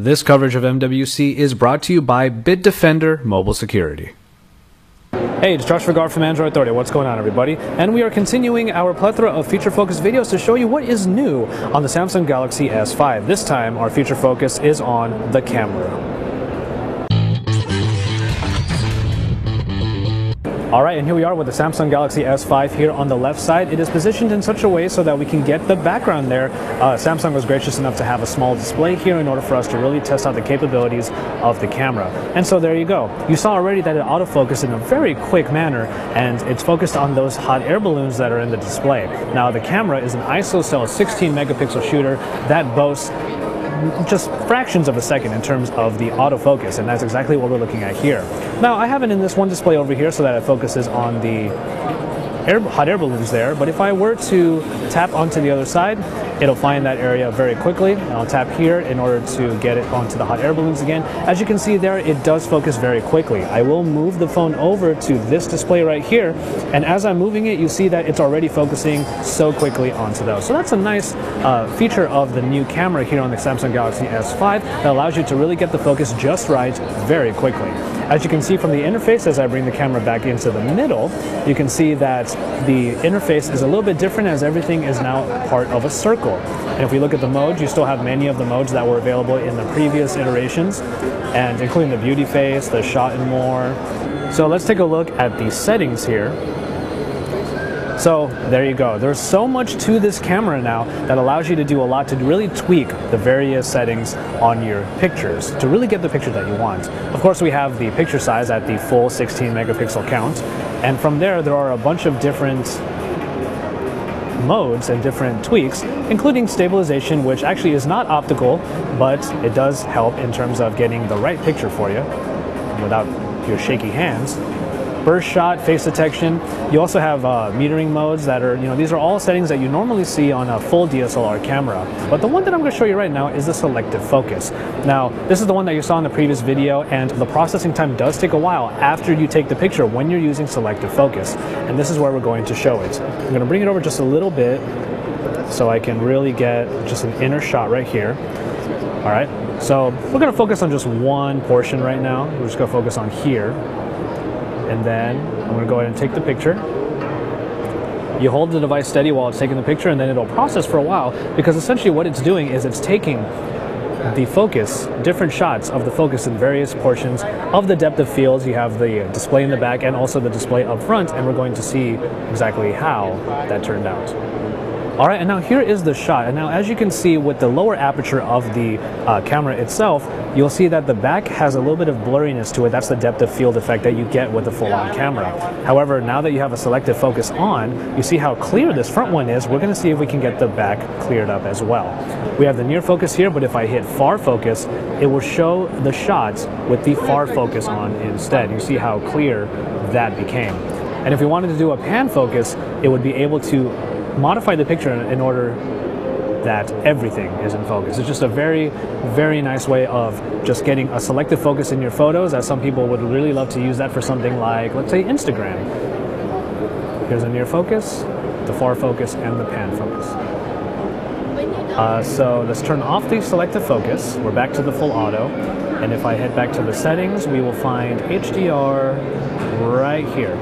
This coverage of MWC is brought to you by Bitdefender Mobile Security. Hey, it's Josh Vergara from Android Authority. What's going on, everybody? And we are continuing our plethora of feature focus videos to show you what is new on the Samsung Galaxy S5. This time, our feature focus is on the camera. Alright, and here we are with the Samsung Galaxy S5 here on the left side. It is positioned in such a way so that we can get the background there. Samsung was gracious enough to have a small display here in order for us to really test out the capabilities of the camera. And so there you go. You saw already that it autofocused in a very quick manner, and it's focused on those hot air balloons that are in the display. Now, the camera is an ISOCELL 16 megapixel shooter that boasts just fractions of a second in terms of the autofocus, and that's exactly what we're looking at here. Now, I have it in this one display over here so that it focuses on the hot air balloons there, but if I were to tap onto the other side, it'll find that area very quickly. And I'll tap here in order to get it onto the hot air balloons again. As you can see there, it does focus very quickly. I will move the phone over to this display right here, and as I'm moving it, you see that it's already focusing so quickly onto those. So that's a nice feature of the new camera here on the Samsung Galaxy S5 that allows you to really get the focus just right very quickly. As you can see from the interface, as I bring the camera back into the middle, you can see that the interface is a little bit different as everything is now part of a circle. And if we look at the modes, you still have many of the modes that were available in the previous iterations, and including the beauty face, the shot and more. So let's take a look at the settings here. So there you go. There's so much to this camera now that allows you to do a lot to really tweak the various settings on your pictures to really get the picture that you want. Of course, we have the picture size at the full 16 megapixel count, and from there are a bunch of different modes and different tweaks, including stabilization, which actually is not optical, but it does help in terms of getting the right picture for you without your shaky hands. Burst shot, face detection. You also have metering modes that are, these are all settings that you normally see on a full DSLR camera. But the one that I'm going to show you right now is the selective focus. Now, this is the one that you saw in the previous video, and the processing time does take a while after you take the picture when you're using selective focus. And this is where we're going to show it. I'm going to bring it over just a little bit so I can really get just an inner shot right here. All right, so we're going to focus on just one portion right now. We're just going to focus on here. And then I'm going to go ahead and take the picture. You hold the device steady while it's taking the picture, and then it'll process for a while, because essentially what it's doing is it's taking the focus, different shots of the focus in various portions of the depth of field. You have the display in the back and also the display up front, and we're going to see exactly how that turned out. All right, and now here is the shot. And now as you can see with the lower aperture of the camera itself, you'll see that the back has a little bit of blurriness to it. That's the depth of field effect that you get with the full-on camera. However, now that you have a selective focus on, you see how clear this front one is. We're going to see if we can get the back cleared up as well. We have the near focus here, but if I hit far focus, it will show the shots with the far focus on instead. You see how clear that became. And if we wanted to do a pan focus, it would be able to modify the picture in order that everything is in focus. It's just a very, very nice way of just getting a selective focus in your photos, as some people would really love to use that for something like, let's say, Instagram. Here's a near focus, the far focus, and the pan focus. So let's turn off the selective focus. We're back to the full auto. And if I head back to the settings, we will find HDR right here.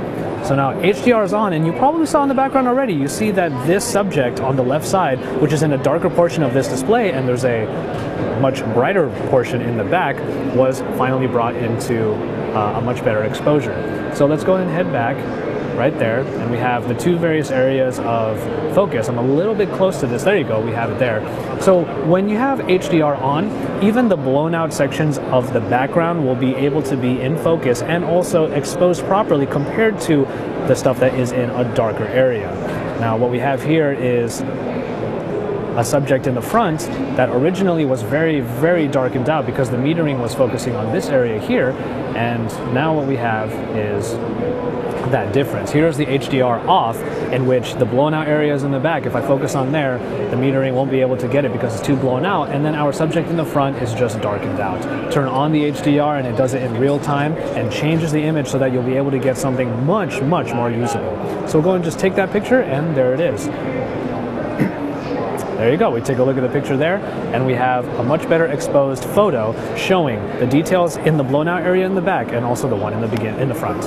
So now HDR is on, and you probably saw in the background already, you see that this subject on the left side, which is in a darker portion of this display, and there's a much brighter portion in the back, was finally brought into a much better exposure. So let's go ahead and head back right there, and we have the two various areas of focus. I'm a little bit close to this. There you go, we have it there. So when you have HDR on, even the blown out sections of the background will be able to be in focus and also exposed properly compared to the stuff that is in a darker area. Now what we have here is a subject in the front that originally was very, very darkened out because the metering was focusing on this area here, and now what we have is that difference. Here's the HDR off, in which the blown out areas in the back, if I focus on there, the metering won't be able to get it because it's too blown out, and then our subject in the front is just darkened out. Turn on the HDR and it does it in real time and changes the image so that you'll be able to get something much, much more usable. So we'll go and just take that picture, and there it is. There you go. We take a look at the picture there, and we have a much better exposed photo showing the details in the blown out area in the back and also the one in the front.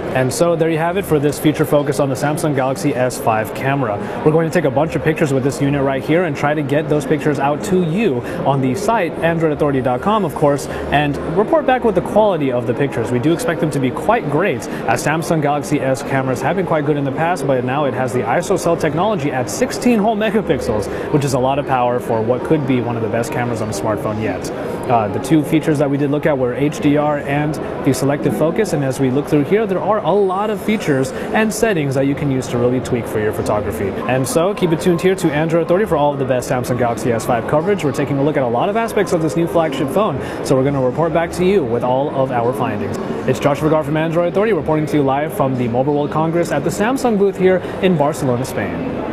And so there you have it for this feature focus on the Samsung Galaxy S5 camera. We're going to take a bunch of pictures with this unit right here and try to get those pictures out to you on the site, androidauthority.com, of course, and report back with the quality of the pictures. We do expect them to be quite great, as Samsung Galaxy S cameras have been quite good in the past, but now it has the ISOCELL technology at 16 whole megapixels, which is a lot of power for what could be one of the best cameras on a smartphone yet. The two features that we did look at were HDR and the selective focus, and as we look through here, there are a lot of features and settings that you can use to really tweak for your photography. And so keep it tuned here to Android Authority for all of the best Samsung Galaxy S5 coverage. We're taking a look at a lot of aspects of this new flagship phone, so we're going to report back to you with all of our findings. It's Josh Vergara from Android Authority reporting to you live from the Mobile World Congress at the Samsung booth here in Barcelona, Spain.